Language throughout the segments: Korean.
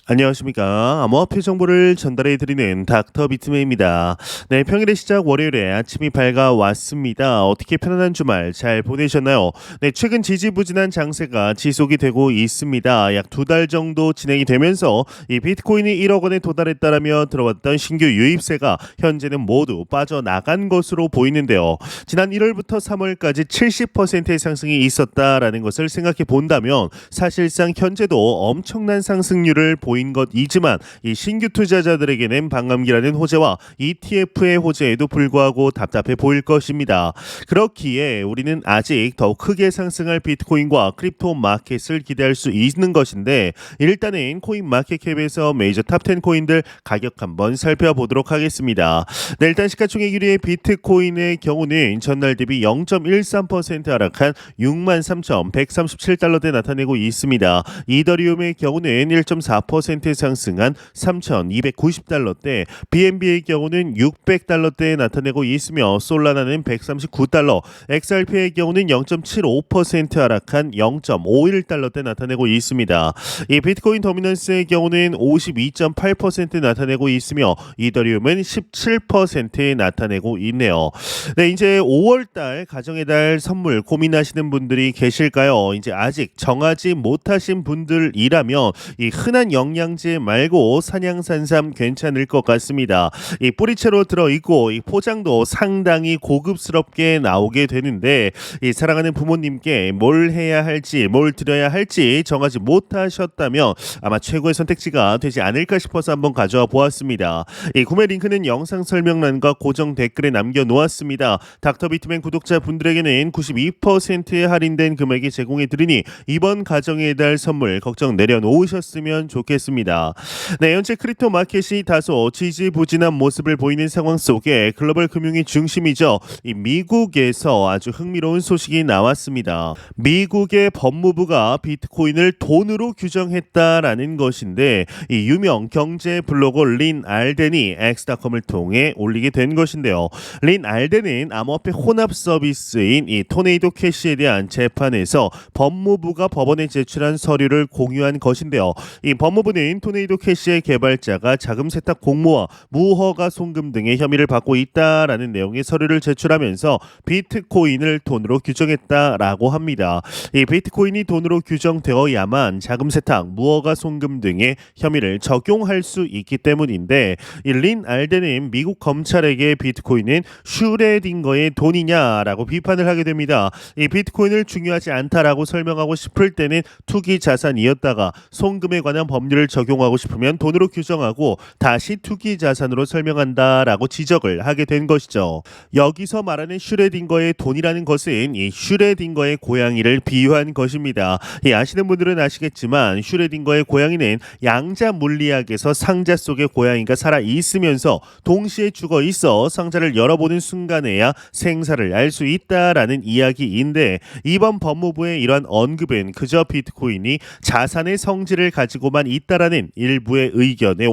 안녕하십니까. 암호화폐 정보를 전달해 드리는 닥터 비트맨입니다. 네, 평일의 시작 월요일에 아침이 밝아왔습니다. 어떻게 편안한 주말 잘 보내셨나요? 네, 최근 지지부진한 장세가 지속이 되고 있습니다. 약 두 달 정도 진행이 되면서 이 비트코인이 1억 원에 도달했다라며 들어왔던 신규 유입세가 현재는 모두 빠져나간 것으로 보이는데요. 지난 1월부터 3월까지 70%의 상승이 있었다라는 것을 생각해 본다면 사실상 현재도 엄청난 상승률을 보인 것이지만 이 신규 투자자들에게는 반감기라는 호재와 ETF의 호재에도 불구하고 답답해 보일 것입니다. 그렇기에 우리는 아직 더욱 크게 상승할 비트코인과 크립토 마켓을 기대할 수 있는 것인데 일단은 코인 마켓캡에서 메이저 탑10 코인들 가격 한번 살펴보도록 하겠습니다. 네, 일단 시가총액 1위의 비트코인의 경우는 전날 대비 0.13% 하락한 63,137달러대 나타내고 있습니다. 이더리움의 경우는 1.4% 상승한 3,290달러대, BNB의 경우는 600달러대에 나타내고 있으며 솔라나는 139달러, XRP의 경우는 0.75% 하락한 0.51달러대 나타내고 있습니다. 이 비트코인 도미넌스의 경우는 52.8% 나타내고 있으며 이더리움은 17% 나타내고 있네요. 네, 이제 5월달 가정의 달 선물 고민하시는 분들이 계실까요? 이제 아직 정하지 못하신 분들이라면 이 흔한 영양제 말고 산양산삼 괜찮을 것 같습니다. 이 뿌리채로 들어있고 이 포장도 상당히 고급스럽게 나오게 되는데 이 사랑하는 부모님께 뭘 해야 할지 뭘 드려야 할지 정하지 못하셨다면 아마 최고의 선택지가 되지 않을까 싶어서 한번 가져와 보았습니다. 이 구매 링크는 영상 설명란과 고정 댓글에 남겨놓았습니다. 닥터 비트맨 구독자분들에게는 92%의 할인된 금액이 제공해 드리니 이번 가정의 달 선물 걱정 내려놓으셨으면 좋겠습니다. 네, 현재 크립토 마켓이 다소 지지부진한 모습을 보이는 상황 속에 글로벌 금융의 중심이죠. 이 미국에서 아주 흥미로운 소식이 나왔습니다. 미국의 법무부가 비트코인을 돈으로 규정했다라는 것인데 이 유명 경제 블로거 린 알덴이 엑스닷컴을 통해 올리게 된 것인데요. 린 알덴은 암호화폐 혼합 서비스인 이 토네이도 캐시에 대한 재판에서 법무부가 법원에 제출한 서류를 공유한 것인데요. 이 법무부는 토네이도 캐시의 개발자가 자금 세탁 공모와 무허가 송금 등의 혐의를 받고 있다라는 내용의 서류를 제출하면서 비트코인을 돈으로 규정했다라고 합니다. 이 비트코인이 돈으로 규정되어야만 자금 세탁, 무허가 송금 등의 혐의를 적용할 수 있기 때문인데 이 린 알덴은 미국 검찰에게 비트코인은 슈레딩거의 돈이냐라고 비판을 하게 됩니다. 이 비트코인을 중요하지 않다라고 설명하고 싶을 때는 투기 자산이었다가 송금에 관한 법률을 적용하고 싶으면 돈으로 규정하고 다시 투기 자산으로 설명한다라고 지적을 하게 된 것이죠. 여기서 말하는 슈레딩거의 돈이라는 것은 이 슈레딩거의 고양이를 비유한 것입니다. 아시는 분들은 아시겠지만 슈레딩거의 고양이는 양자 물리학에서 상자 속에 고양이가 살아 있으면서 동시에 죽어 있어 상자를 열어보는 순간에야 생사를 알 수 있다라는 이야기인데 이번 법무부의 이러한 언급은 그저 비트코인이 자산의 성질을 가지고만 있다라는 일부의 의견에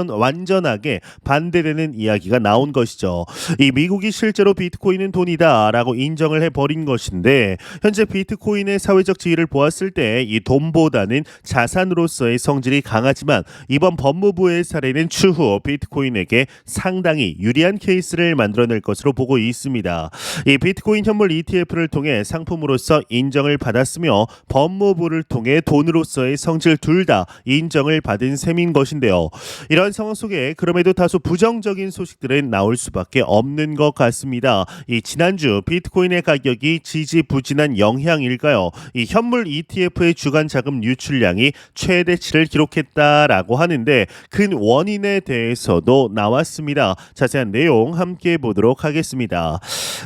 완전하게 반대되는 이야기가 나온 것이죠. 이 미국이 실제로 비트코인은 돈이다라고 인정을 해버린 것인데 현재 비트코인의 사회적 지위를 보았을 때 이 돈보다는 자산으로서의 성질이 강하지만 이번 법무부의 사례는 추후 비트코인에게 상당히 유리한 케이스를 만들어낼 것으로 보고 있습니다. 이 비트코인 현물 ETF를 통해 상품으로서 인정을 받았으며 법무부를 통해 돈으로서의 성질 둘 다 인정을 받은 셈인 것인데요. 이런 상황 속에 그럼에도 다소 부정적인 소식들은 나올 수밖에 없는 것 같습니다. 이 지난주 비트코인의 가격이 지지부진한 영향일까요? 이 현물 ETF의 주간 자금 유출량이 최대치를 기록했다라고 하는데 그 원인에 대해서도 나왔습니다. 자세한 내용 함께 보도록 하겠습니다.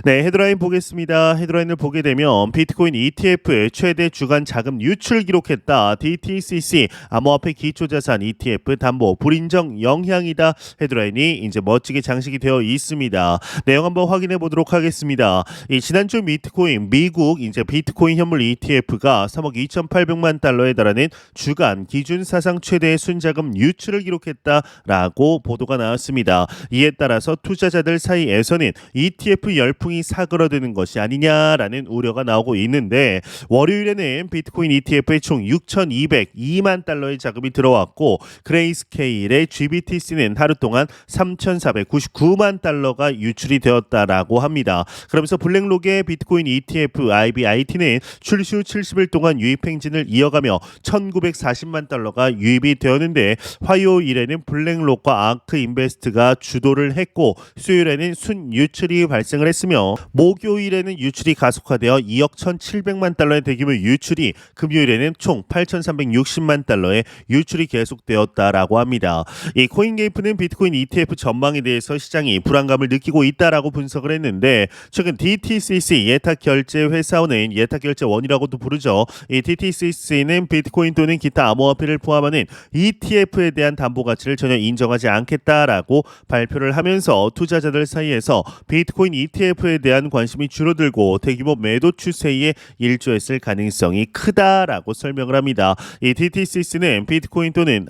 네, 헤드라인 보겠습니다. 헤드라인을 보게 되면 비트코인 ETF의 최대 주간 자금 유출 기록했다. DTCC 암호화폐 기초자산 ETF 담보 불인정 영향이다. 헤드라인이 이제 멋지게 장식이 되어 있습니다. 내용 한번 확인해 보도록 하겠습니다. 이 지난주 비트코인 미국 이제 비트코인 현물 ETF가 3억 2,800만 달러에 달하는 주간 기준 사상 최대의 순자금 유출을 기록했다라고 보도가 나왔습니다. 이에 따라서 투자자들 사이에서는 ETF 열풍이 사그러드는 것이 아니냐라는 우려가 나오고 있는데 월요일에는 비트코인 ETF의 총 6,202만 달러의 자금 자금이 들어왔고 그레이스케일의 GBTC는 하루 동안 3,499만 달러가 유출이 되었다라고 합니다. 그러면서 블랙록의 비트코인 ETF IBIT는 출시 후 70일 동안 유입 행진을 이어가며 1,940만 달러가 유입이 되었는데 화요일에는 블랙록과 아크 인베스트가 주도를 했고 수요일에는 순유출이 발생을 했으며 목요일에는 유출이 가속화되어 2억 1,700만 달러의 대규모 유출이 금요일에는 총 8,360만 달러의 유출이 계속되었다라고 합니다. 이 코인게이프는 비트코인 ETF 전망에 대해서 시장이 불안감을 느끼고 있다라고 분석을 했는데 최근 DTCC 예탁결제회사원은 예탁결제원이라고도 부르죠. 이 DTCC는 비트코인 또는 기타 암호화폐를 포함하는 ETF에 대한 담보 가치를 전혀 인정하지 않겠다라고 발표를 하면서 투자자들 사이에서 비트코인 ETF에 대한 관심이 줄어들고 대규모 매도 추세에 일조했을 가능성이 크다라고 설명을 합니다. 이 DTCC는 비트코인 또는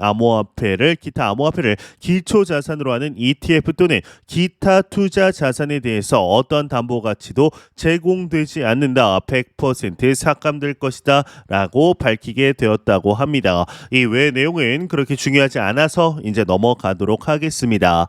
기타 암호화폐를 기초 자산으로 하는 ETF 또는 기타 투자 자산에 대해서 어떠한 담보 가치도 제공되지 않는다. 100% 삭감될 것이다 라고 밝히게 되었다고 합니다. 이 외 내용은 그렇게 중요하지 않아서 이제 넘어가도록 하겠습니다.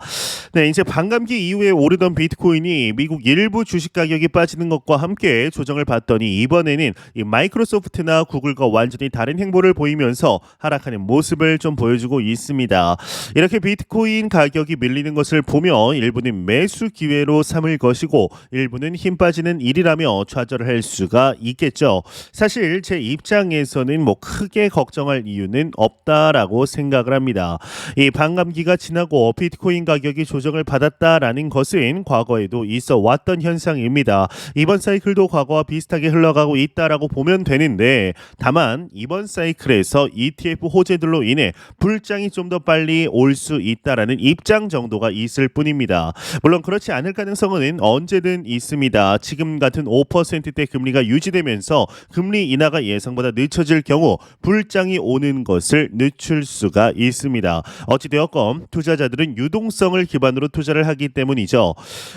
네, 이제 반감기 이후에 오르던 비트코인이 미국 일부 주식 가격이 빠지는 것과 함께 조정을 받더니 이번에는 이 마이크로소프트나 구글과 완전히 다른 행보를 보이면서 하락하는 모습을 좀 보여주고 있습니다. 이렇게 비트코인 가격이 밀리는 것을 보며 일부는 매수 기회로 삼을 것이고 일부는 힘 빠지는 일이라며 좌절을 할 수가 있겠죠. 사실 제 입장에서는 크게 걱정할 이유는 없다라고 생각을 합니다. 이 반감기가 지나고 비트코인 가격이 조정을 받았다라는 것은 과거에도 있어 왔던 현상입니다. 이번 사이클도 과거와 비슷하게 흘러가고 있다라고 보면 되는데 다만 이번 사이클에서 ETF 호재들로 인해 불장이 좀 더 빨리 올 수 있다라는 입장 정도가 있을 뿐입니다. 물론 그렇지 않을 가능성은 언제든 있습니다. 지금 같은 5%대 금리가 유지되면서 금리 인하가 예상보다 늦춰질 경우 불장이 오는 것을 늦출 수가 있습니다. 어찌되었건 투자자들은 유동성을 기반으로 투자를 하기 때문이죠.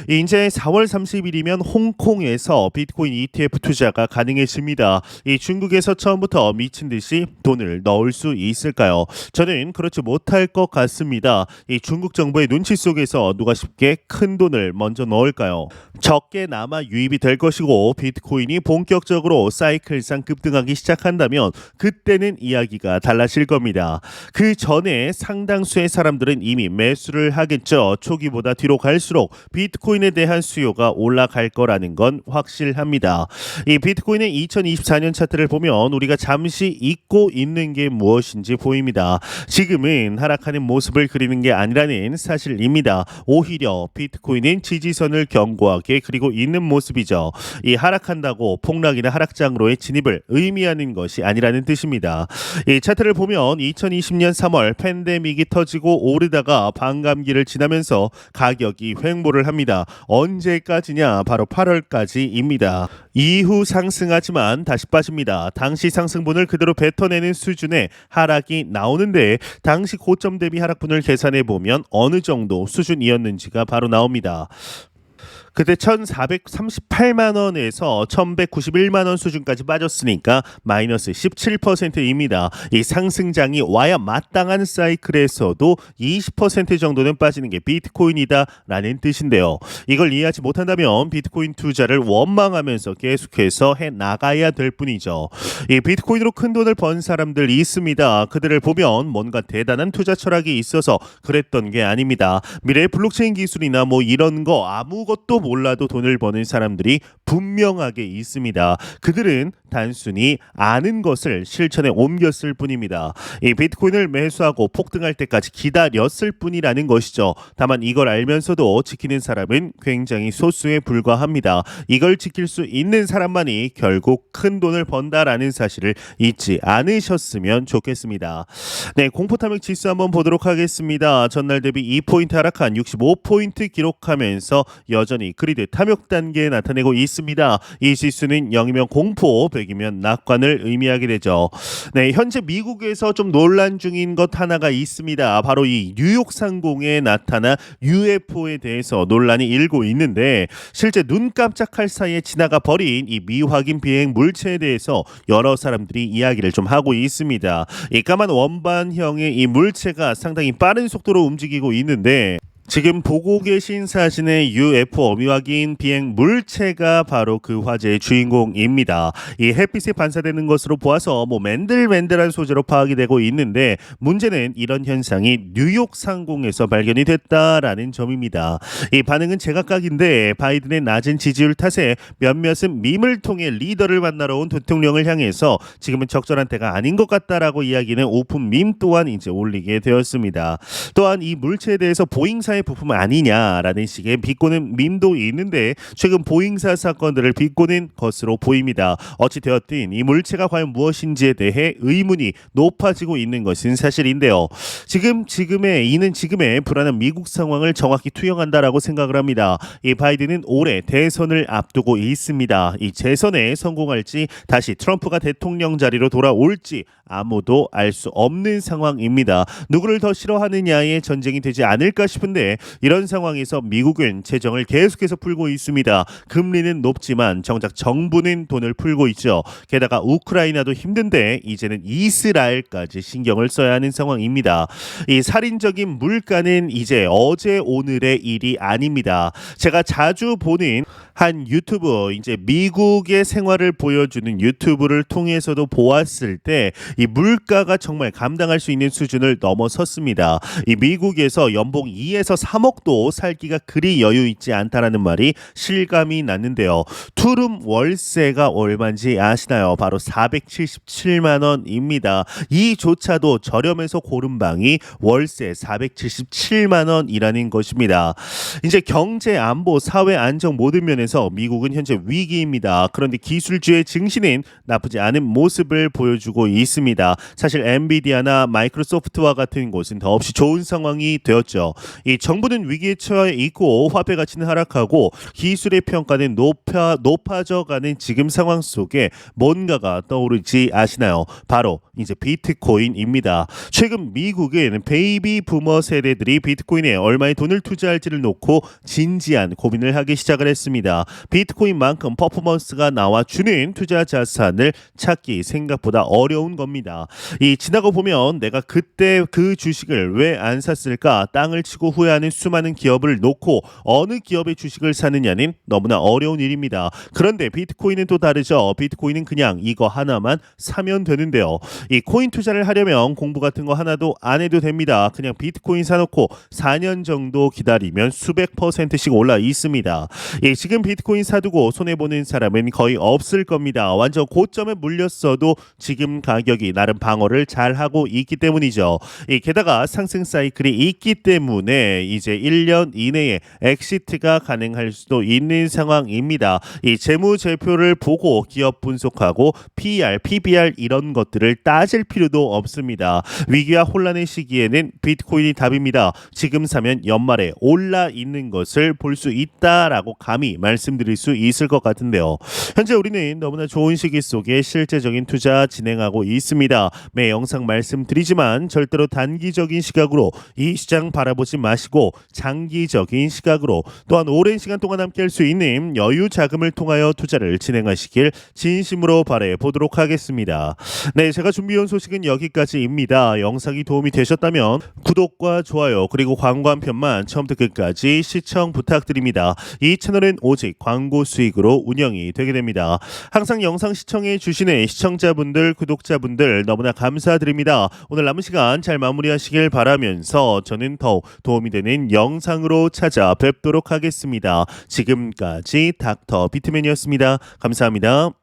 이제 4월 30일이면 홍콩에서 비트코인 ETF 투자가 가능해집니다. 이 중국에서 처음부터 미친 듯이 돈을 넣을 수 있을까요? 저는 그렇지 못할 것 같습니다. 이 중국 정부의 눈치 속에서 누가 쉽게 큰 돈을 먼저 넣을까요? 적게나마 유입이 될 것이고 비트코인이 본격적으로 사이클상 급등하기 시작한다면 그때는 이야기가 달라질 겁니다. 그 전에 상당수의 사람들은 이미 매수를 하겠죠. 초기보다 뒤로 갈수록 비트코인에 대한 수요가 올라갈 거라는 건 확실합니다. 이 비트코인의 2024년 차트를 보면 우리가 잠시 잊고 있는 게 무엇인지 보입니다. 지금은 하락하는 모습을 그리는 게 아니라는 사실입니다. 오히려 비트코인은 지지선을 견고하게 그리고 있는 모습이죠. 이 하락한다고 폭락이나 하락장으로의 진입을 의미하는 것이 아니라는 뜻입니다. 이 차트를 보면 2020년 3월 팬데믹이 터지고 오르다가 반감기를 지나면서 가격이 횡보를 합니다. 언제까지냐? 바로 8월까지입니다. 이후 상승하지만 다시 빠집니다. 당시 상승분을 그대로 뱉어내는 수준의 하락이 나오는데 당시 고점 대비 하락분을 계산해 보면 어느 정도 수준이었는지가 바로 나옵니다. 그때 1,438만 원에서 1,191만 원 수준까지 빠졌으니까 마이너스 17%입니다. 이 상승장이 와야 마땅한 사이클에서도 20% 정도는 빠지는 게 비트코인이다라는 뜻인데요. 이걸 이해하지 못한다면 비트코인 투자를 원망하면서 계속해서 해 나가야 될 뿐이죠. 이 비트코인으로 큰 돈을 번 사람들이 있습니다. 그들을 보면 뭔가 대단한 투자 철학이 있어서 그랬던 게 아닙니다. 미래의 블록체인 기술이나 이런 거 아무것도 몰라도 돈을 버는 사람들이 분명하게 있습니다. 그들은 단순히 아는 것을 실천에 옮겼을 뿐입니다. 이 비트코인을 매수하고 폭등할 때까지 기다렸을 뿐이라는 것이죠. 다만 이걸 알면서도 지키는 사람은 굉장히 소수에 불과합니다. 이걸 지킬 수 있는 사람만이 결국 큰 돈을 번다라는 사실을 잊지 않으셨으면 좋겠습니다. 네, 공포탐욕 지수 한번 보도록 하겠습니다. 전날 대비 2포인트 하락한 65포인트 기록하면서 여전히 그리드 탐욕 단계에 나타내고 있습니다. 이 지수는 0이면 공포, 100이면 낙관을 의미하게 되죠. 네, 현재 미국에서 좀 논란 중인 것 하나가 있습니다. 바로 이 뉴욕 상공에 나타난 UFO에 대해서 논란이 일고 있는데 실제 눈 깜짝할 사이에 지나가 버린 이 미확인 비행 물체에 대해서 여러 사람들이 이야기를 좀 하고 있습니다. 이 까만 원반형의 이 물체가 상당히 빠른 속도로 움직이고 있는데 지금 보고 계신 사진의 UFO 미확인 비행 물체가 바로 그 화제의 주인공입니다. 이 햇빛에 반사되는 것으로 보아서 맨들맨들한 소재로 파악이 되고 있는데 문제는 이런 현상이 뉴욕 상공에서 발견이 됐다라는 점입니다. 이 반응은 제각각인데 바이든의 낮은 지지율 탓에 몇몇은 밈을 통해 리더를 만나러 온 대통령을 향해서 지금은 적절한 때가 아닌 것 같다라고 이야기는 오픈 밈 또한 이제 올리게 되었습니다. 또한 이 물체에 대해서 보잉사의 부품 아니냐라는 식의 비꼬는 밈도 있는데 최근 보잉사 사건들을 비꼬는 것으로 보입니다. 어찌 되었든 이 물체가 과연 무엇인지에 대해 의문이 높아지고 있는 것은 사실인데요. 지금의 불안한 미국 상황을 정확히 투영한다라고 생각을 합니다. 이 바이든은 올해 대선을 앞두고 있습니다. 이 재선에 성공할지 다시 트럼프가 대통령 자리로 돌아올지 아무도 알 수 없는 상황입니다. 누구를 더 싫어하느냐의 전쟁이 되지 않을까 싶은데 이런 상황에서 미국은 재정을 계속해서 풀고 있습니다. 금리는 높지만 정작 정부는 돈을 풀고 있죠. 게다가 우크라이나도 힘든데 이제는 이스라엘까지 신경을 써야 하는 상황입니다. 이 살인적인 물가는 이제 어제 오늘의 일이 아닙니다. 제가 자주 보는 한 유튜브 이제 미국의 생활을 보여주는 유튜브를 통해서도 보았을 때 이 물가가 정말 감당할 수 있는 수준을 넘어섰습니다. 이 미국에서 연봉 2에서 3억도 살기가 그리 여유 있지 않다라는 말이 실감이 났는데요. 투룸 월세가 얼마인지 아시나요? 바로 477만 원입니다. 이조차도 저렴해서 고른 방이 월세 477만 원이라는 것입니다. 이제 경제 안보 사회 안정 모든 면에서 미국은 현재 위기입니다. 그런데 기술주의 증시는 나쁘지 않은 모습을 보여주고 있습니다. 사실 엔비디아나 마이크로소프트와 같은 곳은 더없이 좋은 상황이 되었죠. 이 정부는 위기에 처해 있고 화폐 가치는 하락하고 기술의 평가는 높아져가는 지금 상황 속에 뭔가가 떠오르지 아시나요? 바로 이제 비트코인입니다. 최근 미국은 베이비 부머 세대들이 비트코인에 얼마의 돈을 투자할지를 놓고 진지한 고민을 하기 시작을 했습니다. 비트코인만큼 퍼포먼스가 나와주는 투자 자산을 찾기 생각보다 어려운 겁니다. 이 지나고 보면 내가 그때 그 주식을 왜 안 샀을까 땅을 치고 후회하는 수많은 기업을 놓고 어느 기업의 주식을 사느냐는 너무나 어려운 일입니다. 그런데 비트코인은 또 다르죠. 비트코인은 그냥 이거 하나만 사면 되는데요. 이 코인 투자를 하려면 공부 같은 거 하나도 안 해도 됩니다. 그냥 비트코인 사놓고 4년 정도 기다리면 수백 %씩 올라 있습니다. 예, 지금 비트코인 사두고 손해보는 사람은 거의 없을 겁니다. 완전 고점에 물렸어도 지금 가격이 나름 방어를 잘하고 있기 때문이죠. 게다가 상승 사이클이 있기 때문에 이제 1년 이내에 엑시트가 가능할 수도 있는 상황입니다. 이 재무제표를 보고 기업 분석하고 PER, PBR 이런 것들을 따질 필요도 없습니다. 위기와 혼란의 시기에는 비트코인이 답입니다. 지금 사면 연말에 올라 있는 것을 볼 수 있다라고 감히 말씀드릴 수 있을 것 같은데요. 현재 우리는 너무나 좋은 시기 속에 실제적인 투자 진행하고 있습니다. 매 영상 말씀드리지만 절대로 단기적인 시각으로 이 시장 바라보지 마시고 장기적인 시각으로 또한 오랜 시간 동안 함께할 수 있는 여유 자금을 통하여 투자를 진행하시길 진심으로 바라보도록 보도록 하겠습니다. 네, 제가 준비해온 소식은 여기까지입니다. 영상이 도움이 되셨다면 구독과 좋아요 그리고 광고 한 편만 처음부터 끝까지 시청 부탁드립니다. 이 채널은 오직 광고 수익으로 운영이 되게 됩니다. 항상 영상 시청해 주시는 시청자분들 구독자분들 너무나 감사드립니다. 오늘 남은 시간 잘 마무리하시길 바라면서 저는 더욱 도움이 되는 영상으로 찾아뵙도록 하겠습니다. 지금까지 닥터 비트맨이었습니다. 감사합니다.